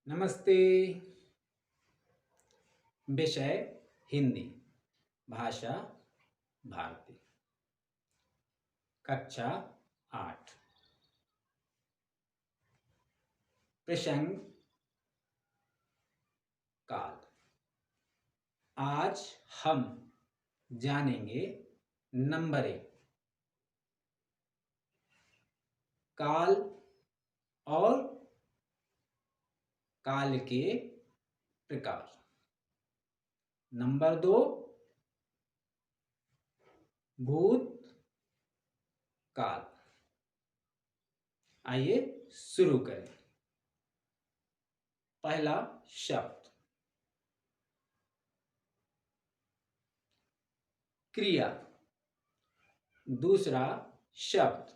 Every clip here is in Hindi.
नमस्ते। विषय हिंदी, भाषा भारती, कक्षा 8। प्रसंग काल। आज हम जानेंगे नंबर 1, काल और काल के प्रकार। नंबर 2, भूत काल। आइए शुरू करें। पहला शब्द क्रिया। दूसरा शब्द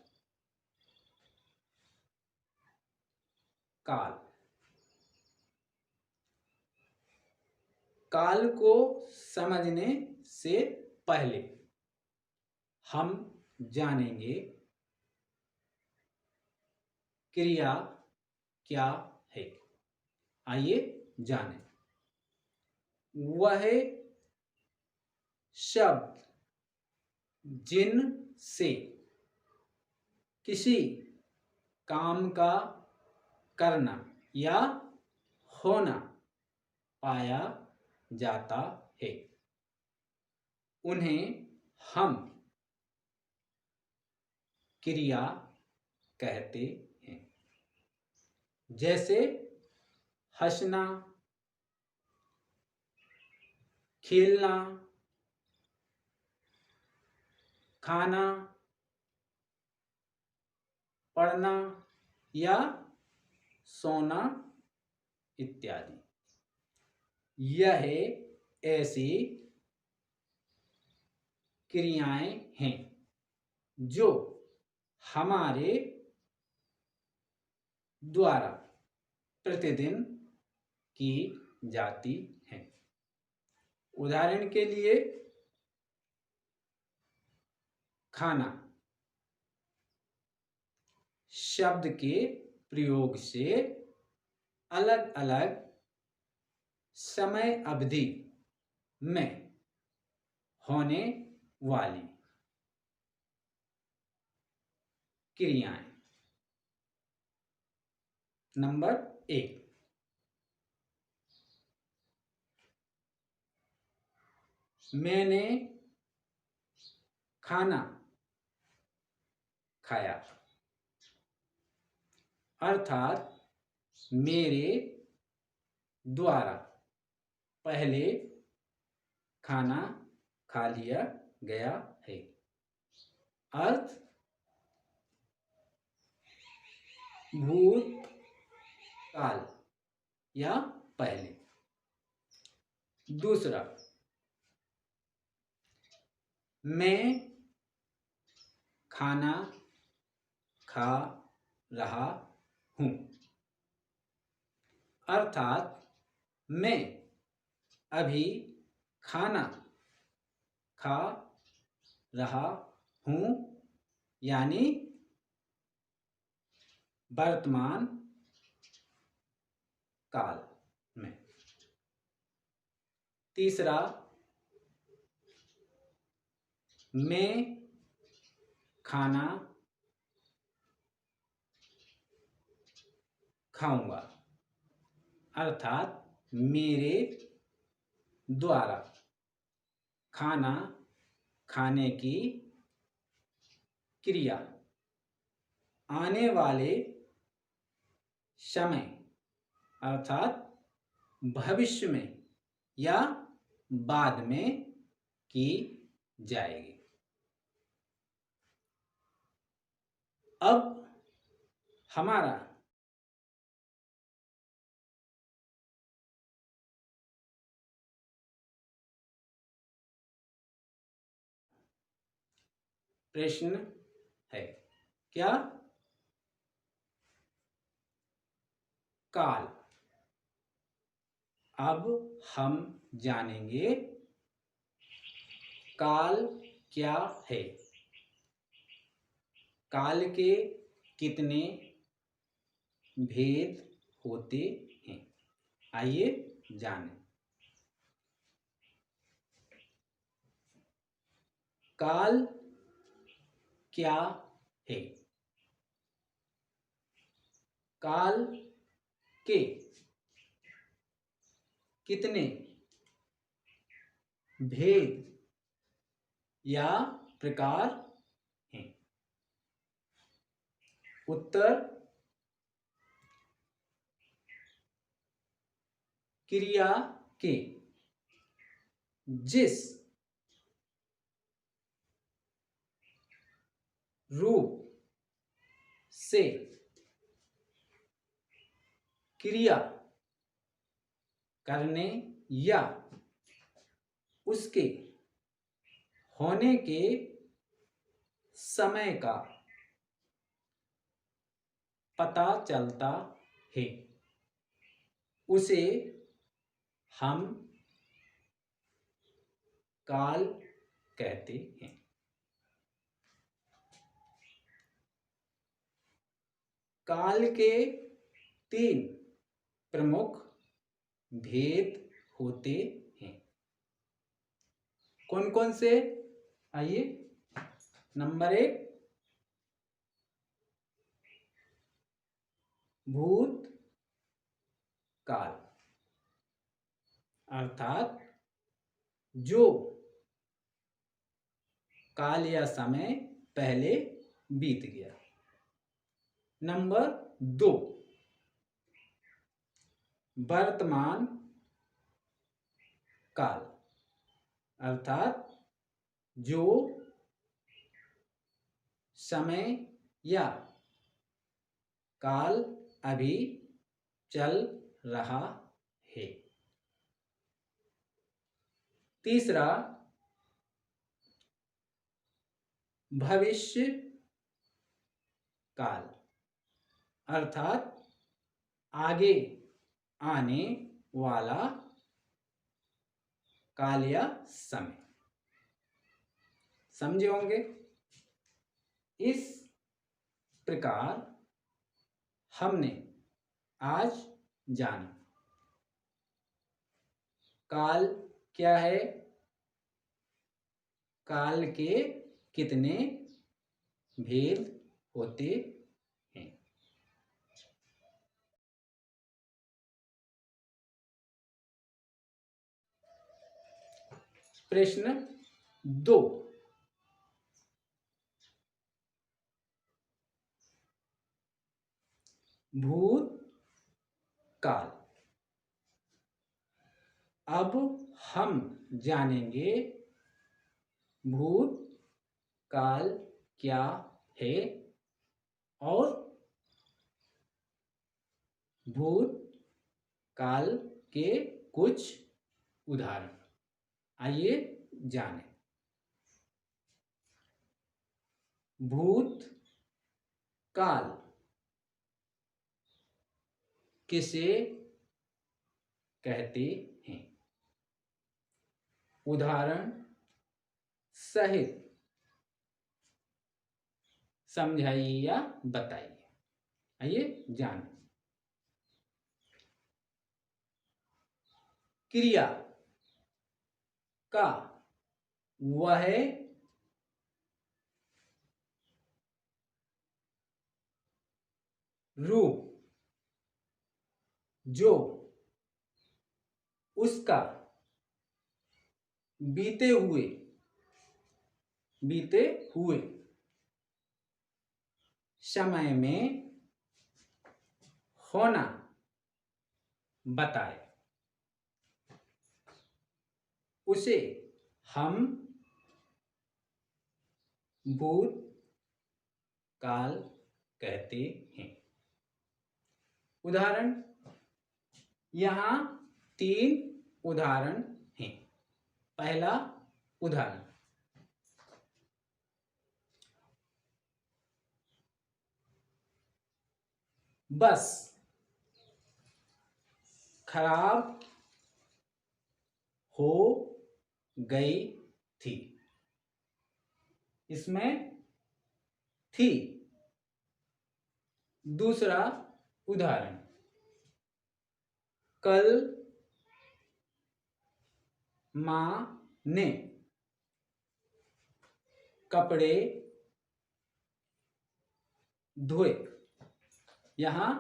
काल। काल को समझने से पहले हम जानेंगे क्रिया क्या है। आइए जानें। वह शब्द जिनसे किसी काम का करना या होना पाया जाता है, उन्हें हम क्रिया कहते हैं। जैसे हंसना, खेलना, खाना, पढ़ना या सोना इत्यादि। यह ऐसी क्रियाएं हैं जो हमारे द्वारा प्रतिदिन की जाती हैं। उदाहरण के लिए खाना शब्द के प्रयोग से अलग अलग समय अवधि में होने वाली क्रियाएं। नंबर 1, मैंने खाना खाया, अर्थात मेरे द्वारा पहले खाना खा लिया गया है। अर्थ भूत काल या पहले। दूसरा, मैं खाना खा रहा हूं, अर्थात मैं अभी खाना खा रहा हूं, यानी वर्तमान काल में। तीसरा, मैं खाना खाऊंगा, अर्थात मेरे द्वारा खाना खाने की क्रिया आने वाले समय अर्थात भविष्य में या बाद में की जाएगी। अब हमारा प्रश्न है, क्या? काल। अब हम जानेंगे काल क्या है, काल के कितने भेद होते हैं। आइए जानें। काल क्या है? काल के कितने भेद या प्रकार हैं? उत्तर क्रिया के जिस रूप से क्रिया करने या उसके होने के समय का पता चलता है, उसे हम काल कहते हैं। काल के 3 प्रमुख भेद होते हैं। कौन कौन से? आइए। नंबर 1, भूत काल, अर्थात जो काल या समय पहले बीत गया। नंबर 2, वर्तमान काल, अर्थात जो समय या काल अभी चल रहा है। तीसरा, भविष्य काल, अर्थात आगे आने वाला काल या समय। समझे होंगे? इस प्रकार हमने आज जाना काल क्या है, काल के कितने भेद होते हैं। प्रश्न 2, भूत काल। अब हम जानेंगे भूत काल क्या है और भूत काल के कुछ उदाहरण। आइए जानें। भूत काल किसे कहते हैं? उदाहरण सहित समझाइए या बताइए। आइए जानें। क्रिया का वह रूप जो उसका बीते हुए समय में होना बताए, उसे हम भूत काल कहते हैं। उदाहरण, यहां 3 उदाहरण हैं। पहला उदाहरण, बस खराब हो गई थी। इसमें थी। दूसरा उदाहरण, कल माँ ने कपड़े धोए। यहां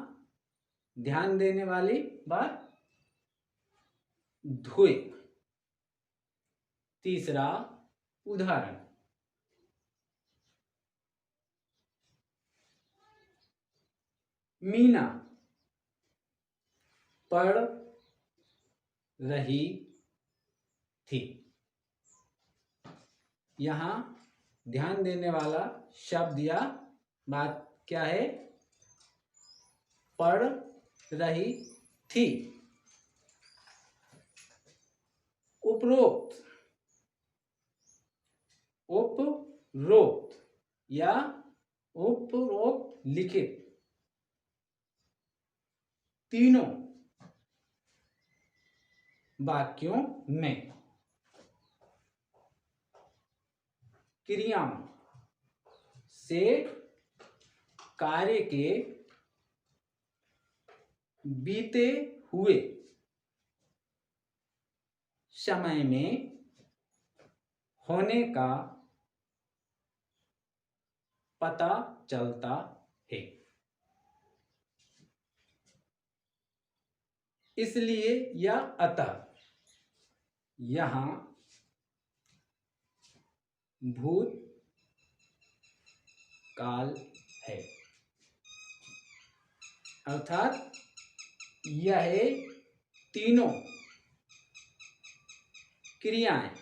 ध्यान देने वाली बात धोए। तीसरा उदाहरण, मीना पढ़ रही थी। यहां ध्यान देने वाला शब्द या बात क्या है? पढ़ रही थी। उपरोक्त, उपरोक्त या उपरोक्त लिखित तीनों वाक्यों में क्रियाओं से कार्य के बीते हुए समय में होने का पता चलता है। इसलिए या अतः यहां भूत काल है, अर्थात यह तीनों क्रियाएं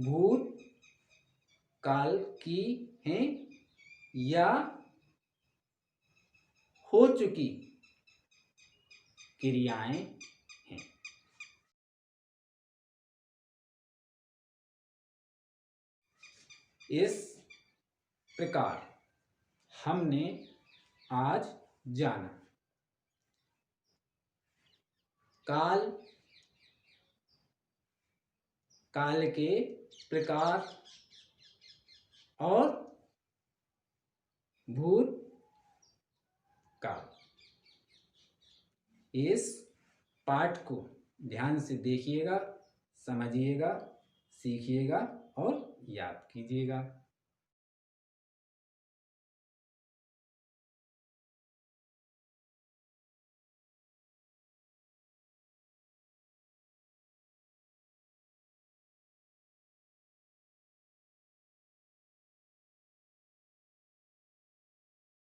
भूत काल की हैं या हो चुकी क्रियाएं हैं। इस प्रकार हमने आज जाना काल, काल के प्रकार और भूत काल। इस पाठ को ध्यान से देखिएगा, समझिएगा, सीखिएगा और याद कीजिएगा।